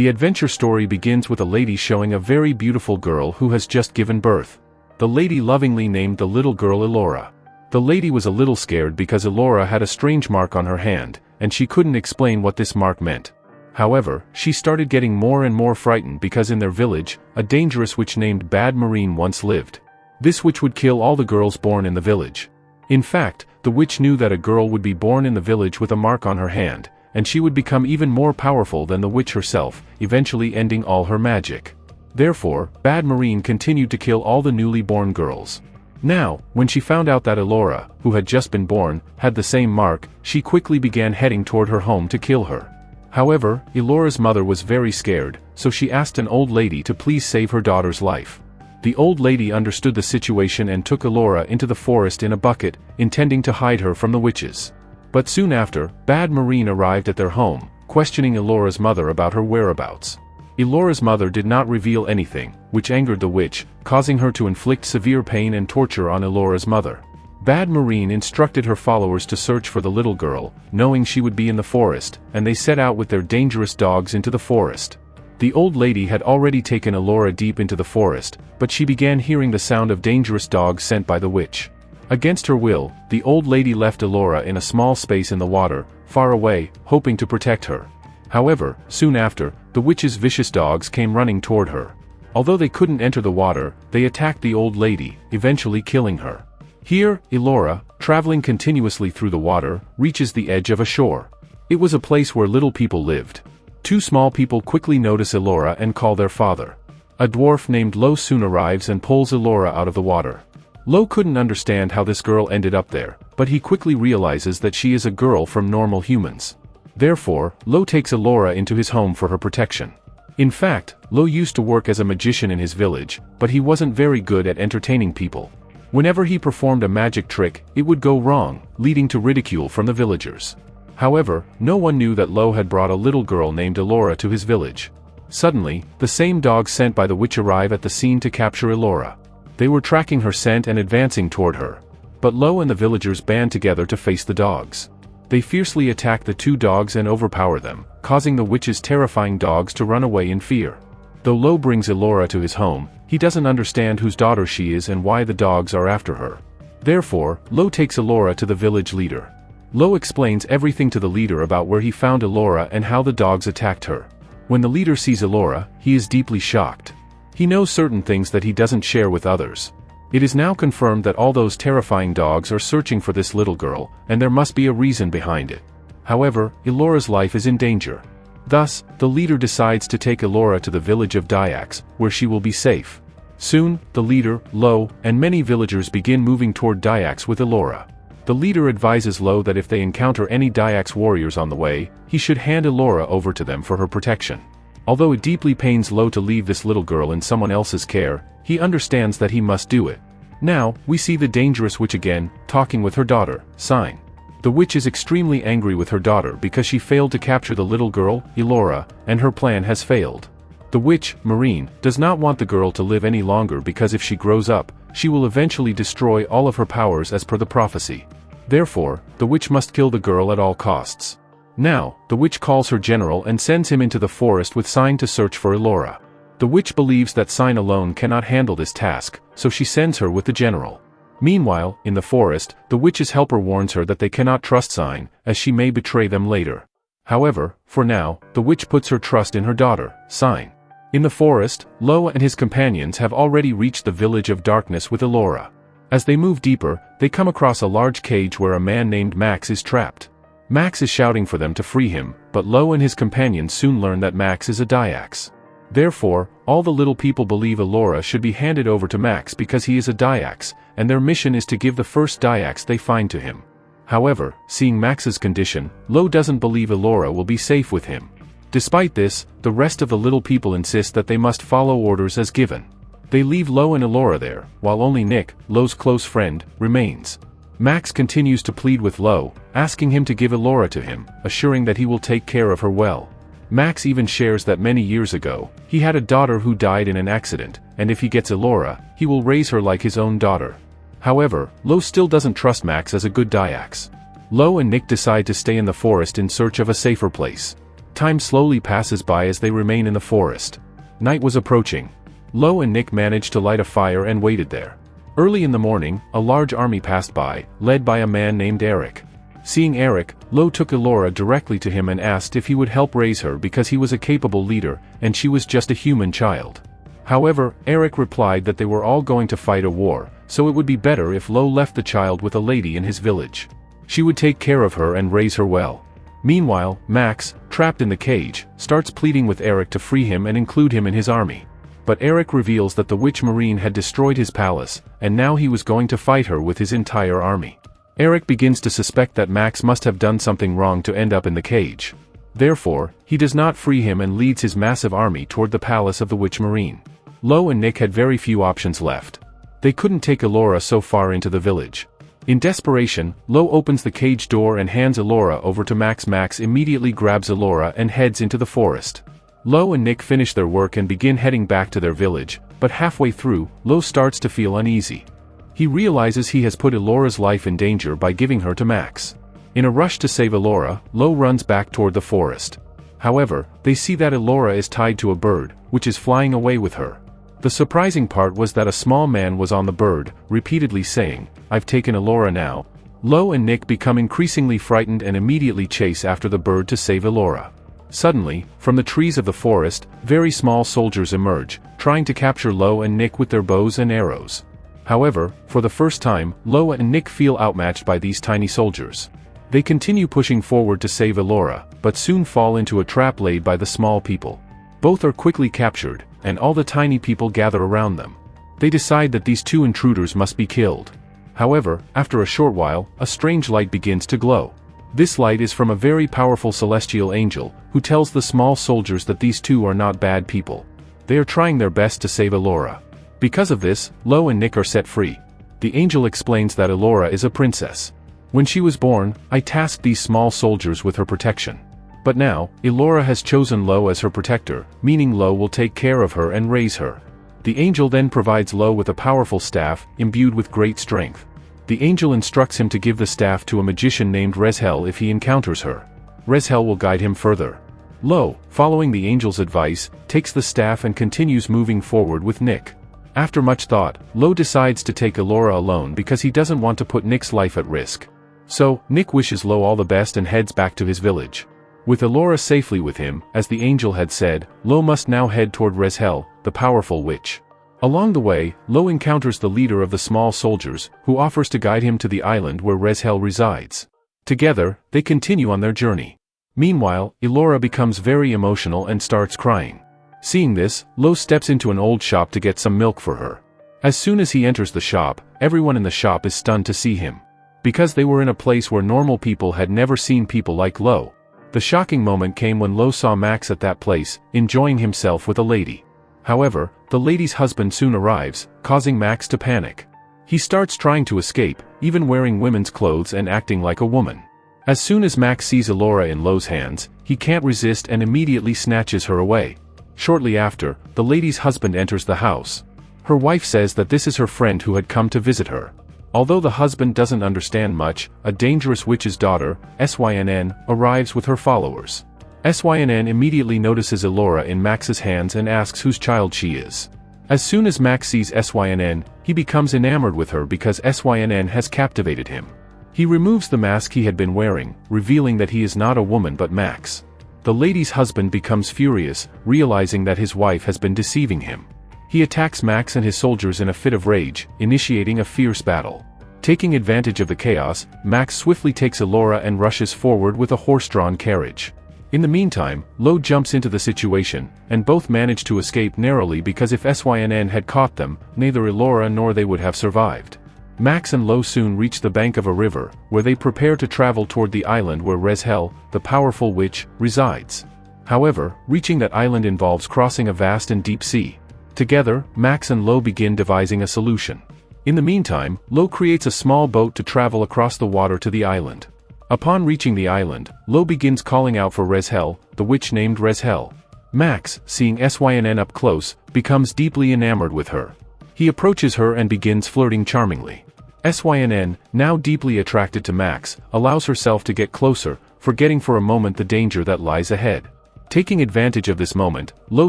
The adventure story begins with a lady showing a very beautiful girl who has just given birth. The lady lovingly named the little girl Aora. The lady was a little scared because Aora had a strange mark on her hand, and she couldn't explain what this mark meant. However, she started getting more and more frightened because in their village, a dangerous witch named Bad Marine once lived. This witch would kill all the girls born in the village. In fact, the witch knew that a girl would be born in the village with a mark on her hand, and she would become even more powerful than the witch herself, eventually ending all her magic. Therefore, Bad Marine continued to kill all the newly born girls. Now, when she found out that Aora, who had just been born, had the same mark, she quickly began heading toward her home to kill her. However, Aora's mother was very scared, so she asked an old lady to please save her daughter's life. The old lady understood the situation and took Aora into the forest in a bucket, intending to hide her from the witches. But soon after, Bad Marine arrived at their home, questioning Aora's mother about her whereabouts. Aora's mother did not reveal anything, which angered the witch, causing her to inflict severe pain and torture on Aora's mother. Bad Marine instructed her followers to search for the little girl, knowing she would be in the forest, and they set out with their dangerous dogs into the forest. The old lady had already taken Aora deep into the forest, but she began hearing the sound of dangerous dogs sent by the witch. Against her will, the old lady left Aora in a small space in the water, far away, hoping to protect her. However, soon after, the witch's vicious dogs came running toward her. Although they couldn't enter the water, they attacked the old lady, eventually killing her. Here, Aora, traveling continuously through the water, reaches the edge of a shore. It was a place where little people lived. Two small people quickly notice Aora and call their father. A dwarf named Lo soon arrives and pulls Aora out of the water. Lo couldn't understand how this girl ended up there, but he quickly realizes that she is a girl from normal humans. Therefore, Lo takes Aora into his home for her protection. In fact, Lo used to work as a magician in his village, but he wasn't very good at entertaining people. Whenever he performed a magic trick, it would go wrong, leading to ridicule from the villagers. However, no one knew that Lo had brought a little girl named Aora to his village. Suddenly, the same dogs sent by the witch arrive at the scene to capture Aora. They were tracking her scent and advancing toward her. But Lo and the villagers band together to face the dogs. They fiercely attack the two dogs and overpower them, causing the witch's terrifying dogs to run away in fear. Though Lo brings Aora to his home, he doesn't understand whose daughter she is and why the dogs are after her. Therefore, Lo takes Aora to the village leader. Lo explains everything to the leader about where he found Aora and how the dogs attacked her. When the leader sees Aora, he is deeply shocked. He knows certain things that he doesn't share with others. It is now confirmed that all those terrifying dogs are searching for this little girl, and there must be a reason behind it. However, Aora's life is in danger. Thus, the leader decides to take Aora to the village of Dyax, where she will be safe. Soon, the leader, Lo, and many villagers begin moving toward Dyax with Aora. The leader advises Lo that if they encounter any Dyax warriors on the way, he should hand Aora over to them for her protection. Although it deeply pains Lo to leave this little girl in someone else's care, he understands that he must do it. Now, we see the dangerous witch again, talking with her daughter, Sign. The witch is extremely angry with her daughter because she failed to capture the little girl, Aora, and her plan has failed. The witch, Marine, does not want the girl to live any longer because if she grows up, she will eventually destroy all of her powers as per the prophecy. Therefore, the witch must kill the girl at all costs. Now, the witch calls her general and sends him into the forest with Sign to search for Aora. The witch believes that Sign alone cannot handle this task, so she sends her with the general. Meanwhile, in the forest, the witch's helper warns her that they cannot trust Sign, as she may betray them later. However, for now, the witch puts her trust in her daughter, Sign. In the forest, Lo and his companions have already reached the village of darkness with Aora. As they move deeper, they come across a large cage where a man named Max is trapped. Max is shouting for them to free him, but Lo and his companions soon learn that Max is a Dyax. Therefore, all the little people believe Aora should be handed over to Max because he is a Dyax, and their mission is to give the first Dyax they find to him. However, seeing Max's condition, Lo doesn't believe Aora will be safe with him. Despite this, the rest of the little people insist that they must follow orders as given. They leave Lo and Aora there, while only Nick, Lo's close friend, remains. Max continues to plead with Lo, asking him to give Aora to him, assuring that he will take care of her well. Max even shares that many years ago, he had a daughter who died in an accident, and if he gets Aora, he will raise her like his own daughter. However, Lo still doesn't trust Max as a good Dyax. Lo and Nick decide to stay in the forest in search of a safer place. Time slowly passes by as they remain in the forest. Night was approaching. Lo and Nick managed to light a fire and waited there. Early in the morning, a large army passed by, led by a man named Eric. Seeing Eric, Lo took Aora directly to him and asked if he would help raise her because he was a capable leader, and she was just a human child. However, Eric replied that they were all going to fight a war, so it would be better if Lo left the child with a lady in his village. She would take care of her and raise her well. Meanwhile, Max, trapped in the cage, starts pleading with Eric to free him and include him in his army. But Eric reveals that the witch Marine had destroyed his palace, and now he was going to fight her with his entire army. Eric begins to suspect that Max must have done something wrong to end up in the cage. Therefore, he does not free him and leads his massive army toward the palace of the witch Marine. Lo and Nick had very few options left. They couldn't take Aora so far into the village. In desperation, Lo opens the cage door and hands Aora over to Max. Max immediately grabs Aora and heads into the forest. Lo and Nick finish their work and begin heading back to their village, but halfway through, Lo starts to feel uneasy. He realizes he has put Alora's life in danger by giving her to Max. In a rush to save Aora, Lo runs back toward the forest. However, they see that Aora is tied to a bird, which is flying away with her. The surprising part was that a small man was on the bird, repeatedly saying, "I've taken Aora now." Lo and Nick become increasingly frightened and immediately chase after the bird to save Aora. Suddenly, from the trees of the forest, very small soldiers emerge, trying to capture Lo and Nick with their bows and arrows. However, for the first time, Lo and Nick feel outmatched by these tiny soldiers. They continue pushing forward to save Aora, but soon fall into a trap laid by the small people. Both are quickly captured, and all the tiny people gather around them. They decide that these two intruders must be killed. However, after a short while, a strange light begins to glow. This light is from a very powerful celestial angel, who tells the small soldiers that these two are not bad people. They are trying their best to save Aora. Because of this, Lo and Nick are set free. The angel explains that Aora is a princess. When she was born, I tasked these small soldiers with her protection. But now, Aora has chosen Lo as her protector, meaning Lo will take care of her and raise her. The angel then provides Lo with a powerful staff, imbued with great strength. The angel instructs him to give the staff to a magician named Rezhel if he encounters her. Rezhel will guide him further. Lo, following the angel's advice, takes the staff and continues moving forward with Nick. After much thought, Lo decides to take Aora alone because he doesn't want to put Nick's life at risk. So, Nick wishes Lo all the best and heads back to his village. With Aora safely with him, as the angel had said, Lo must now head toward Rezhel, the powerful witch. Along the way, Lo encounters the leader of the small soldiers, who offers to guide him to the island where Rezhel resides. Together, they continue on their journey. Meanwhile, Aora becomes very emotional and starts crying. Seeing this, Lo steps into an old shop to get some milk for her. As soon as he enters the shop, everyone in the shop is stunned to see him. Because they were in a place where normal people had never seen people like Lo. The shocking moment came when Lo saw Max at that place, enjoying himself with a lady. However, the lady's husband soon arrives, causing Max to panic. He starts trying to escape, even wearing women's clothes and acting like a woman. As soon as Max sees Aora in Lo's hands, he can't resist and immediately snatches her away. Shortly after, the lady's husband enters the house. Her wife says that this is her friend who had come to visit her. Although the husband doesn't understand much, a dangerous witch's daughter, Syn, arrives with her followers. Syn immediately notices Aora in Max's hands and asks whose child she is. As soon as Max sees Syn, he becomes enamored with her because Syn has captivated him. He removes the mask he had been wearing, revealing that he is not a woman but Max. The lady's husband becomes furious, realizing that his wife has been deceiving him. He attacks Max and his soldiers in a fit of rage, initiating a fierce battle. Taking advantage of the chaos, Max swiftly takes Aora and rushes forward with a horse-drawn carriage. In the meantime, Lo jumps into the situation, and both manage to escape narrowly because if Syn had caught them, neither Aora nor they would have survived. Max and Lo soon reach the bank of a river, where they prepare to travel toward the island where Rezhel, the powerful witch, resides. However, reaching that island involves crossing a vast and deep sea. Together, Max and Lo begin devising a solution. In the meantime, Lo creates a small boat to travel across the water to the island. Upon reaching the island, Lo begins calling out for Rezhel, the witch named Rezhel. Max, seeing Syn up close, becomes deeply enamored with her. He approaches her and begins flirting charmingly. Syn, now deeply attracted to Max, allows herself to get closer, forgetting for a moment the danger that lies ahead. Taking advantage of this moment, Lo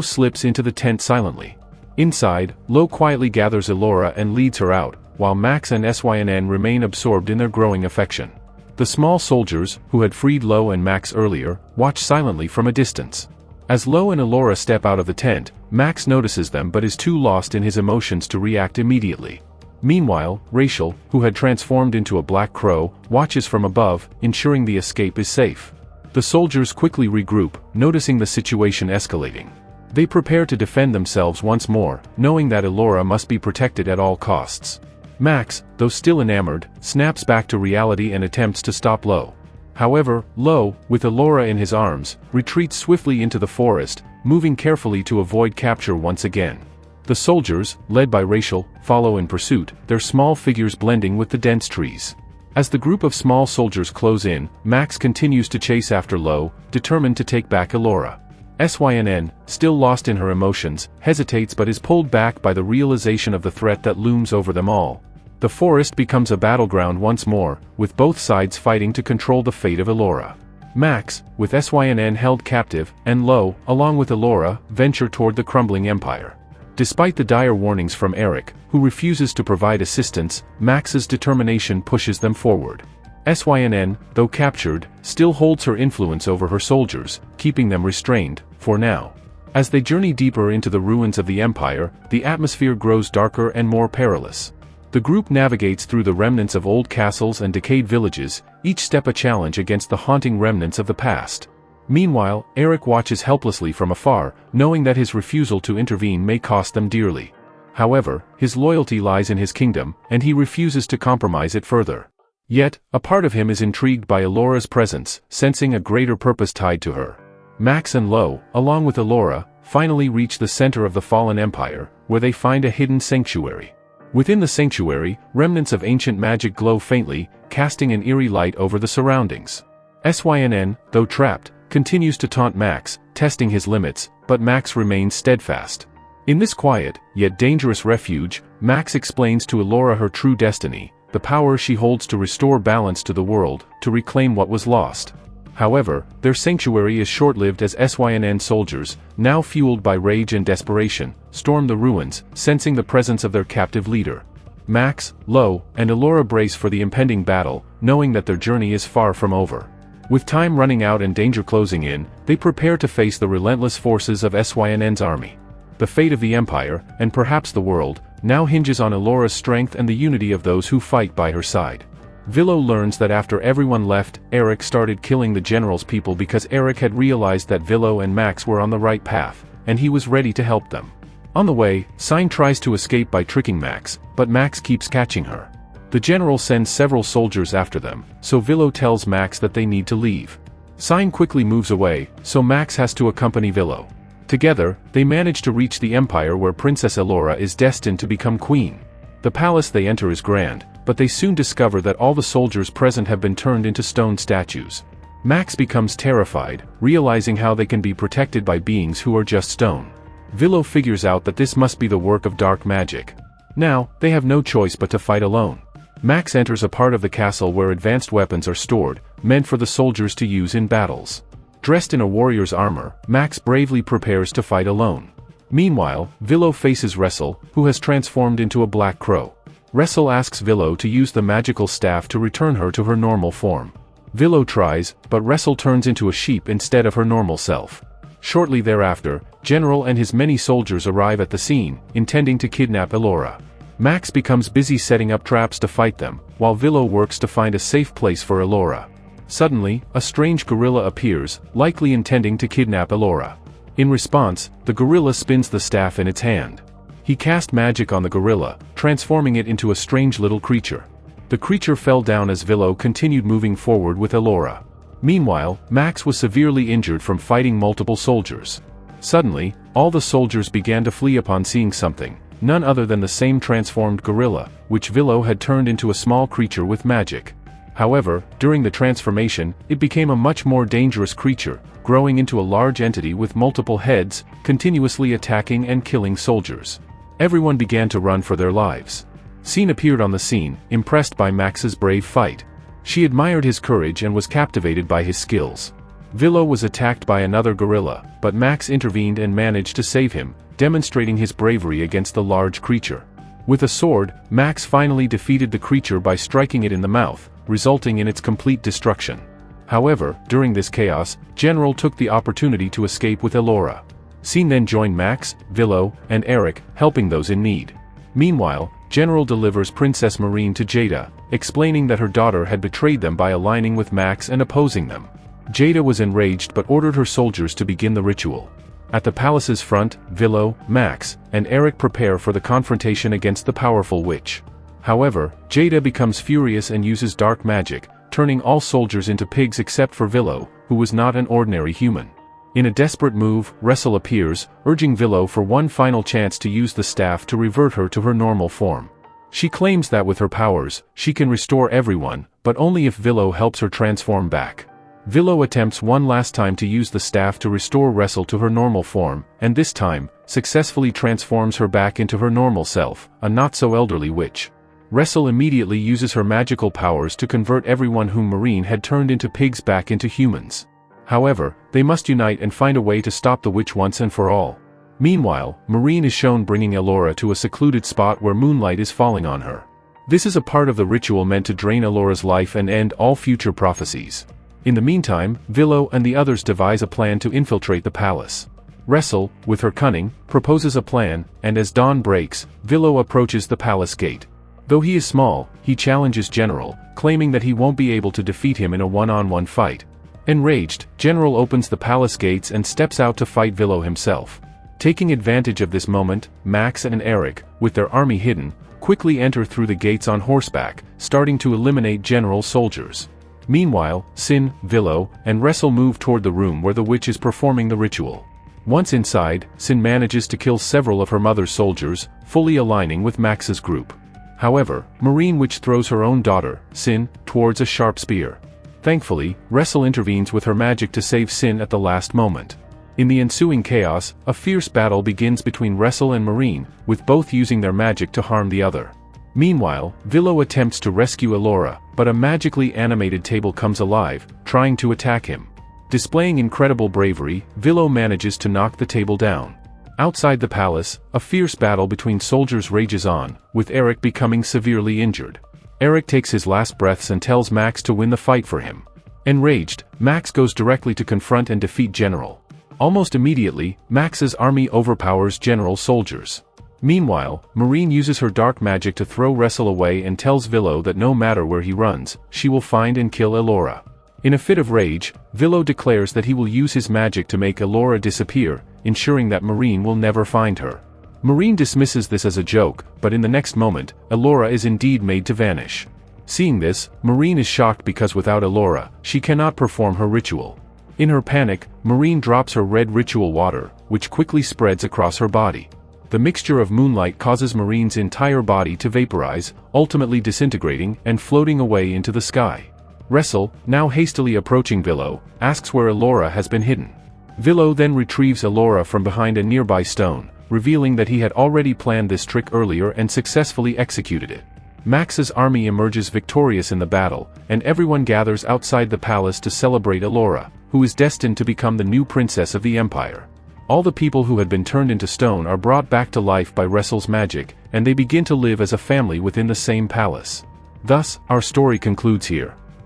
slips into the tent silently. Inside, Lo quietly gathers Aora and leads her out, while Max and Synn remain absorbed in their growing affection. The small soldiers, who had freed Lo and Max earlier, watch silently from a distance. As Lo and Aora step out of the tent, Max notices them but is too lost in his emotions to react immediately. Meanwhile, Rachel, who had transformed into a black crow, watches from above, ensuring the escape is safe. The soldiers quickly regroup, noticing the situation escalating. They prepare to defend themselves once more, knowing that Aora must be protected at all costs. Max, though still enamored, snaps back to reality and attempts to stop Lo. However, Lo, with Aora in his arms, retreats swiftly into the forest, moving carefully to avoid capture once again. The soldiers, led by Rachel, follow in pursuit, their small figures blending with the dense trees. As the group of small soldiers close in, Max continues to chase after Lo, determined to take back Aora. Synn, still lost in her emotions, hesitates but is pulled back by the realization of the threat that looms over them all. The forest becomes a battleground once more, with both sides fighting to control the fate of Aora. Max, with Synn held captive, and Lo, along with Aora, venture toward the crumbling empire. Despite the dire warnings from Eric, who refuses to provide assistance, Max's determination pushes them forward. Synn, though captured, still holds her influence over her soldiers, keeping them restrained, for now. As they journey deeper into the ruins of the empire, the atmosphere grows darker and more perilous. The group navigates through the remnants of old castles and decayed villages, each step a challenge against the haunting remnants of the past. Meanwhile, Eric watches helplessly from afar, knowing that his refusal to intervene may cost them dearly. However, his loyalty lies in his kingdom, and he refuses to compromise it further. Yet, a part of him is intrigued by Alora's presence, sensing a greater purpose tied to her. Max and Lo, along with Aora, finally reach the center of the fallen empire, where they find a hidden sanctuary. Within the sanctuary, remnants of ancient magic glow faintly, casting an eerie light over the surroundings. Synn, though trapped, continues to taunt Max, testing his limits, but Max remains steadfast. In this quiet, yet dangerous refuge, Max explains to Aora her true destiny, the power she holds to restore balance to the world, to reclaim what was lost. However, their sanctuary is short-lived as Synn soldiers, now fueled by rage and desperation, storm the ruins, sensing the presence of their captive leader. Max, Lo, and Aora brace for the impending battle, knowing that their journey is far from over. With time running out and danger closing in, they prepare to face the relentless forces of Synn's army. The fate of the Empire, and perhaps the world, now hinges on Alora's strength and the unity of those who fight by her side. Villo learns that after everyone left, Eric started killing the general's people because Eric had realized that Villo and Max were on the right path, and he was ready to help them. On the way, Synn tries to escape by tricking Max, but Max keeps catching her. The general sends several soldiers after them, so Villo tells Max that they need to leave. Synn quickly moves away, so Max has to accompany Villo. Together, they manage to reach the empire where Princess Aora is destined to become queen. The palace they enter is grand, but they soon discover that all the soldiers present have been turned into stone statues. Max becomes terrified, realizing how they can be protected by beings who are just stone. Villo figures out that this must be the work of dark magic. Now, they have no choice but to fight alone. Max enters a part of the castle where advanced weapons are stored, meant for the soldiers to use in battles. Dressed in a warrior's armor, Max bravely prepares to fight alone. Meanwhile, Villo faces Ressel, who has transformed into a black crow. Ressel asks Villo to use the magical staff to return her to her normal form. Villo tries, but Ressel turns into a sheep instead of her normal self. Shortly thereafter, General and his many soldiers arrive at the scene, intending to kidnap Aora. Max becomes busy setting up traps to fight them, while Villo works to find a safe place for Aora. Suddenly, a strange gorilla appears, likely intending to kidnap Aora. In response, the gorilla spins the staff in its hand. He cast magic on the gorilla, transforming it into a strange little creature. The creature fell down as Villo continued moving forward with Aora. Meanwhile, Max was severely injured from fighting multiple soldiers. Suddenly, all the soldiers began to flee upon seeing something, none other than the same transformed gorilla, which Villo had turned into a small creature with magic. However, during the transformation, it became a much more dangerous creature, growing into a large entity with multiple heads, continuously attacking and killing soldiers. Everyone began to run for their lives. Synn appeared on the scene, impressed by Max's brave fight. She admired his courage and was captivated by his skills. Villo was attacked by another gorilla, but Max intervened and managed to save him, demonstrating his bravery against the large creature. With a sword, Max finally defeated the creature by striking it in the mouth, resulting in its complete destruction. However, during this chaos, General took the opportunity to escape with Aora. Sin then joined Max, Villo, and Eric, helping those in need. Meanwhile, General delivers Princess Marine to Jada, explaining that her daughter had betrayed them by aligning with Max and opposing them. Jada was enraged but ordered her soldiers to begin the ritual. At the palace's front, Villo, Max, and Eric prepare for the confrontation against the powerful witch. However, Jada becomes furious and uses dark magic, turning all soldiers into pigs except for Villo, who was not an ordinary human. In a desperate move, Wrestle appears, urging Villo for one final chance to use the staff to revert her to her normal form. She claims that with her powers, she can restore everyone, but only if Villo helps her transform back. Villo attempts one last time to use the staff to restore Wrestle to her normal form, and this time, successfully transforms her back into her normal self, a not-so-elderly witch. Wrestle immediately uses her magical powers to convert everyone whom Marine had turned into pigs back into humans. However, they must unite and find a way to stop the witch once and for all. Meanwhile, Marine is shown bringing Aora to a secluded spot where moonlight is falling on her. This is a part of the ritual meant to drain Alora's life and end all future prophecies. In the meantime, Villo and the others devise a plan to infiltrate the palace. Wrestle, with her cunning, proposes a plan, and as dawn breaks, Villo approaches the palace gate. Though he is small, he challenges General, claiming that he won't be able to defeat him in a one-on-one fight. Enraged, General opens the palace gates and steps out to fight Villo himself. Taking advantage of this moment, Max and Eric, with their army hidden, quickly enter through the gates on horseback, starting to eliminate General's soldiers. Meanwhile, Sin, Villo, and Wrestle move toward the room where the witch is performing the ritual. Once inside, Sin manages to kill several of her mother's soldiers, fully aligning with Max's group. However, Marine Witch throws her own daughter, Sin, towards a sharp spear. Thankfully, Wrestle intervenes with her magic to save Sin at the last moment. In the ensuing chaos, a fierce battle begins between Wrestle and Marine, with both using their magic to harm the other. Meanwhile, Villo attempts to rescue Aora, but a magically animated table comes alive, trying to attack him. Displaying incredible bravery, Villo manages to knock the table down. Outside the palace, a fierce battle between soldiers rages on, with Eric becoming severely injured. Eric takes his last breaths and tells Max to win the fight for him. Enraged, Max goes directly to confront and defeat General. Almost immediately, Max's army overpowers General's soldiers. Meanwhile, Marine uses her dark magic to throw Wrestle away and tells Villo that no matter where he runs, she will find and kill Aora. In a fit of rage, Villo declares that he will use his magic to make Aora disappear, ensuring that Marine will never find her. Marine dismisses this as a joke, but in the next moment, Aora is indeed made to vanish. Seeing this, Marine is shocked because without Aora, she cannot perform her ritual. In her panic, Marine drops her red ritual water, which quickly spreads across her body. The mixture of moonlight causes Marine's entire body to vaporize, ultimately disintegrating and floating away into the sky. Wrestle, now hastily approaching Villo, asks where Aora has been hidden. Villo then retrieves Aora from behind a nearby stone, revealing that he had already planned this trick earlier and successfully executed it. Max's army emerges victorious in the battle, and everyone gathers outside the palace to celebrate Aora, who is destined to become the new princess of the empire. All the people who had been turned into stone are brought back to life by Wrestle's magic, and they begin to live as a family within the same palace. Thus, our story concludes here.